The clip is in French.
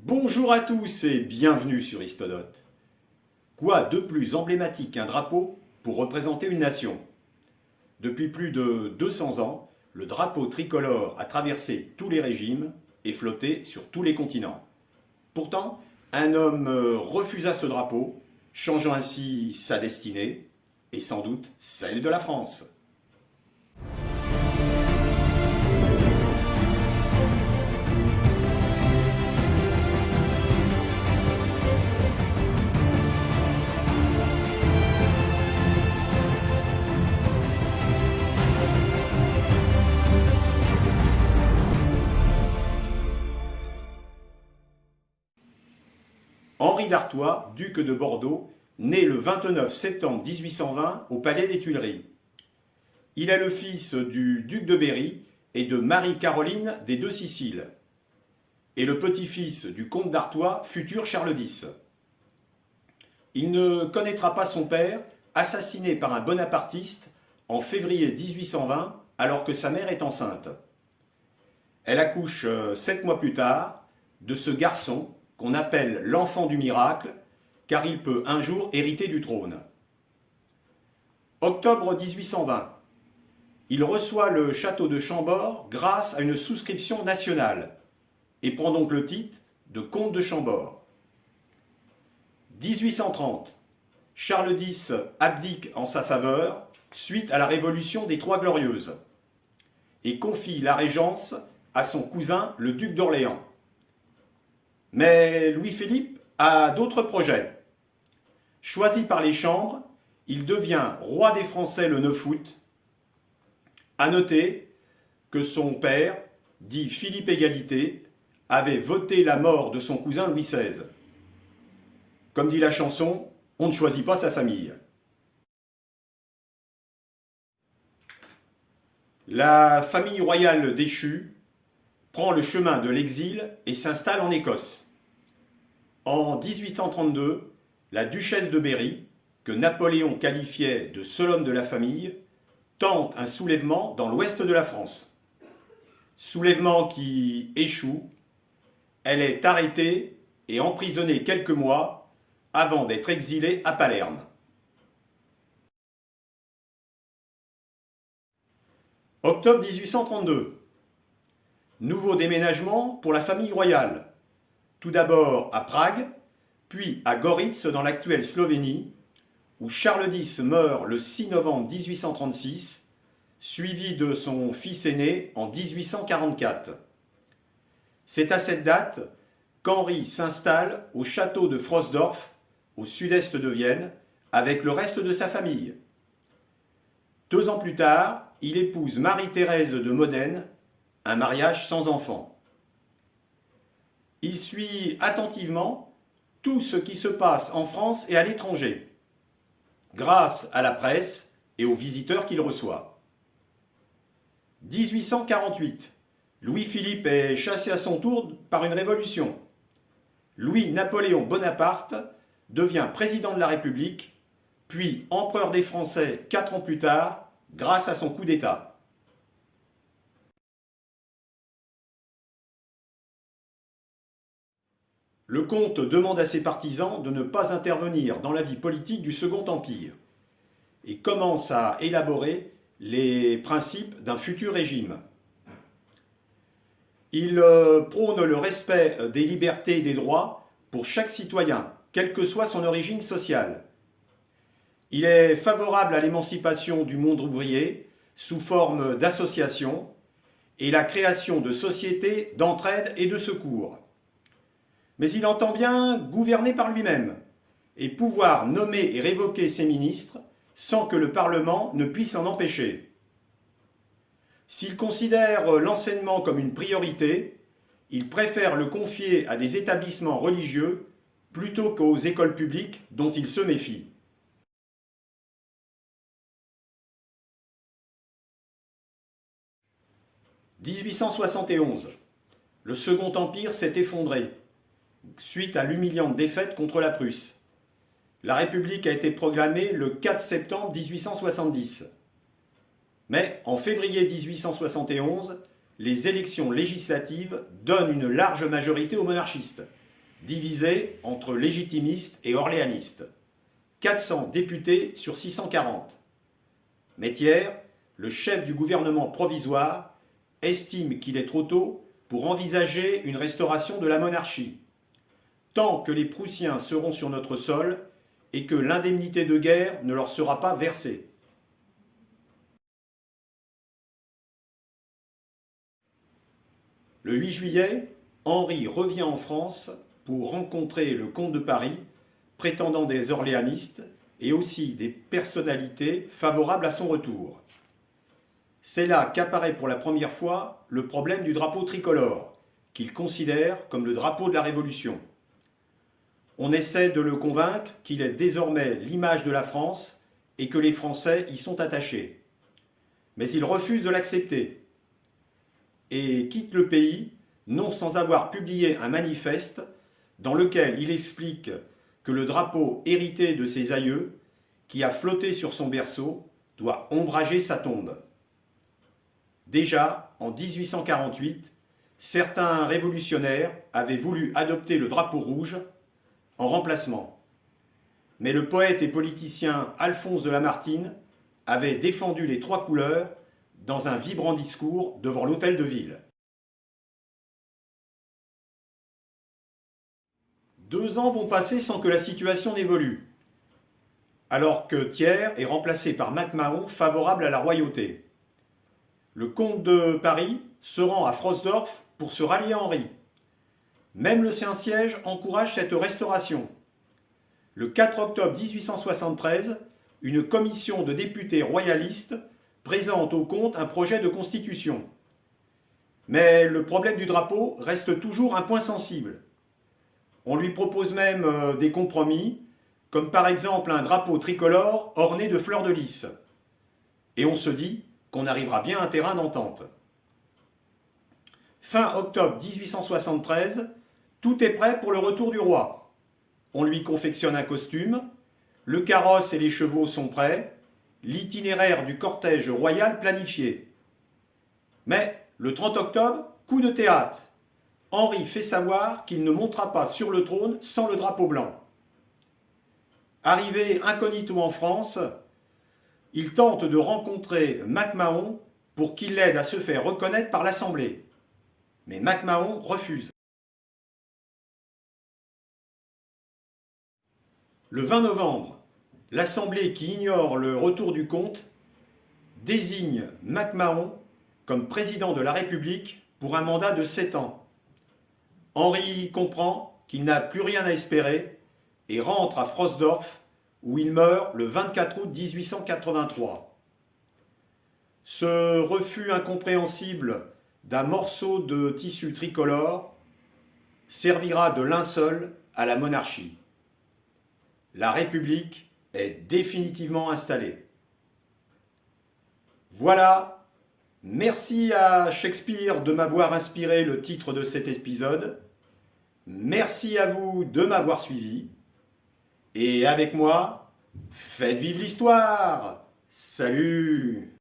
Bonjour à tous et bienvenue sur Histodote. Quoi de plus emblématique qu'un drapeau pour représenter une nation? Depuis plus de 200 ans, le drapeau tricolore a traversé tous les régimes et flotté sur tous les continents. Pourtant, un homme refusa ce drapeau, changeant ainsi sa destinée et sans doute celle de la France. Henri d'Artois, duc de Bordeaux, né le 29 septembre 1820 au Palais des Tuileries. Il est le fils du duc de Berry et de Marie-Caroline des Deux Siciles, et le petit-fils du comte d'Artois, futur Charles X. Il ne connaîtra pas son père, assassiné par un bonapartiste en février 1820, alors que sa mère est enceinte. Elle accouche 7 mois plus tard de ce garçon qu'on appelle l'enfant du miracle, car il peut un jour hériter du trône. Octobre 1820. Il reçoit le château de Chambord grâce à une souscription nationale, et prend donc le titre de comte de Chambord. 1830. Charles X abdique en sa faveur suite à la révolution des Trois Glorieuses, et confie la régence à son cousin le duc d'Orléans. Mais Louis-Philippe a d'autres projets. Choisi par les chambres, il devient roi des Français le 9 août. À noter que son père, dit Philippe Égalité, avait voté la mort de son cousin Louis XVI. Comme dit la chanson, on ne choisit pas sa famille. La famille royale déchue prend le chemin de l'exil et s'installe en Écosse. En 1832, la duchesse de Berry, que Napoléon qualifiait de seul homme de la famille, tente un soulèvement dans l'ouest de la France. Soulèvement qui échoue, elle est arrêtée et emprisonnée quelques mois avant d'être exilée à Palerme. Octobre 1832. Nouveau déménagement pour la famille royale. Tout d'abord à Prague, puis à Goritz dans l'actuelle Slovénie, où Charles X meurt le 6 novembre 1836, suivi de son fils aîné en 1844. C'est à cette date qu'Henri s'installe au château de Frosdorf, au sud-est de Vienne, avec le reste de sa famille. 2 ans plus tard, il épouse Marie-Thérèse de Modène, un mariage sans enfant. Il suit attentivement tout ce qui se passe en France et à l'étranger, grâce à la presse et aux visiteurs qu'il reçoit. 1848. Louis-Philippe est chassé à son tour par une révolution. Louis-Napoléon Bonaparte devient président de la République, puis empereur des Français 4 ans plus tard, grâce à son coup d'État. Le comte demande à ses partisans de ne pas intervenir dans la vie politique du Second Empire et commence à élaborer les principes d'un futur régime. Il prône le respect des libertés et des droits pour chaque citoyen, quelle que soit son origine sociale. Il est favorable à l'émancipation du monde ouvrier sous forme d'associations et la création de sociétés d'entraide et de secours. Mais il entend bien gouverner par lui-même et pouvoir nommer et révoquer ses ministres sans que le Parlement ne puisse en empêcher. S'il considère l'enseignement comme une priorité, il préfère le confier à des établissements religieux plutôt qu'aux écoles publiques dont il se méfie. « 1871. Le Second Empire s'est effondré suite à l'humiliante défaite contre la Prusse. La République a été proclamée le 4 septembre 1870. Mais en février 1871, les élections législatives donnent une large majorité aux monarchistes divisée entre légitimistes et orléanistes. 400 députés sur 640. Mais Thiers, le chef du gouvernement provisoire, estime qu'il est trop tôt pour envisager une restauration de la monarchie, tant que les Prussiens seront sur notre sol et que l'indemnité de guerre ne leur sera pas versée. Le 8 juillet, Henri revient en France pour rencontrer le comte de Paris, prétendant des orléanistes, et aussi des personnalités favorables à son retour. C'est là qu'apparaît pour la première fois le problème du drapeau tricolore, qu'il considère comme le drapeau de la Révolution. On essaie de le convaincre qu'il est désormais l'image de la France et que les Français y sont attachés. Mais il refuse de l'accepter et quitte le pays, non sans avoir publié un manifeste dans lequel il explique que le drapeau hérité de ses aïeux, qui a flotté sur son berceau, doit ombrager sa tombe. Déjà, en 1848, certains révolutionnaires avaient voulu adopter le drapeau rouge en remplacement. Mais le poète et politicien Alphonse de Lamartine avait défendu les trois couleurs dans un vibrant discours devant l'hôtel de ville. 2 ans vont passer sans que la situation n'évolue, alors que Thiers est remplacé par MacMahon favorable à la royauté. Le comte de Paris se rend à Frosdorf pour se rallier à Henri. Même le Saint-Siège encourage cette restauration. Le 4 octobre 1873, une commission de députés royalistes présente au comte un projet de constitution. Mais le problème du drapeau reste toujours un point sensible. On lui propose même des compromis, comme par exemple un drapeau tricolore orné de fleurs de lys. Et on se dit qu'on arrivera bien à un terrain d'entente. Fin octobre 1873, tout est prêt pour le retour du roi. On lui confectionne un costume, le carrosse et les chevaux sont prêts, l'itinéraire du cortège royal planifié. Mais le 30 octobre, coup de théâtre. Henri fait savoir qu'il ne montera pas sur le trône sans le drapeau blanc. Arrivé incognito en France, il tente de rencontrer MacMahon pour qu'il l'aide à se faire reconnaître par l'Assemblée. Mais MacMahon refuse. Le 20 novembre, l'Assemblée, qui ignore le retour du comte, désigne MacMahon comme président de la République pour un mandat de 7 ans. Henri comprend qu'il n'a plus rien à espérer et rentre à Frosdorf, où il meurt le 24 août 1883. Ce refus incompréhensible d'un morceau de tissu tricolore servira de linceul à la monarchie. La République est définitivement installée. Voilà, merci à Shakespeare de m'avoir inspiré le titre de cet épisode. Merci à vous de m'avoir suivi. Et avec moi, faites vivre l'histoire. Salut!